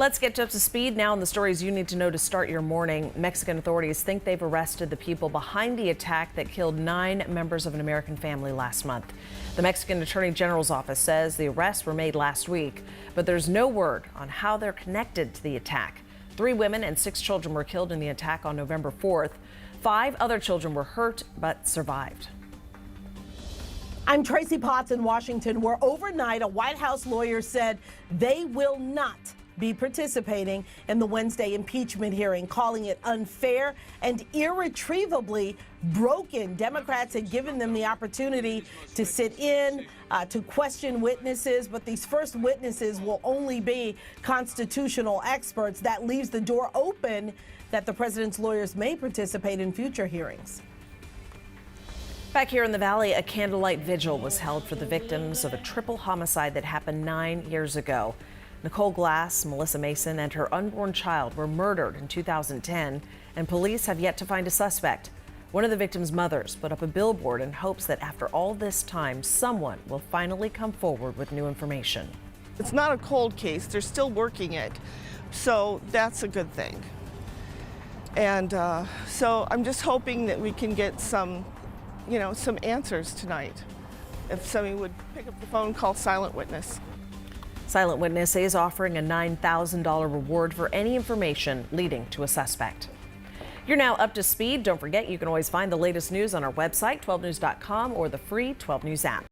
Let's get up to speed now on the stories you need to know to start your morning. Mexican authorities think they've arrested the people behind the attack that killed 9 members of an American family last month. The Mexican Attorney General's office says the arrests were made last week, but there's no word on how they're connected to the attack. 3 women and 6 children were killed in the attack on November 4th. 5 other children were hurt but survived. I'm Tracy Potts in Washington, where overnight a White House lawyer said they will not be participating in the Wednesday impeachment hearing, calling it unfair and irretrievably broken. Democrats had given them the opportunity to sit in, to question witnesses, but these first witnesses will only be constitutional experts. That leaves the door open that the president's lawyers may participate in future hearings. Back here in the Valley, a candlelight vigil was held for the victims of a triple homicide that happened 9 years ago. Nicole Glass, Melissa Mason, and her unborn child were murdered in 2010, and police have yet to find a suspect. One of the victims' mothers put up a billboard in hopes that after all this time, someone will finally come forward with new information. It's not a cold case. They're still working it, so that's a good thing. And so I'm just hoping that we can get some answers tonight. If somebody would pick up the phone, call Silent Witness. Silent Witness is offering a $9,000 reward for any information leading to a suspect. You're now up to speed. Don't forget, you can always find the latest news on our website, 12news.com, or the free 12 News app.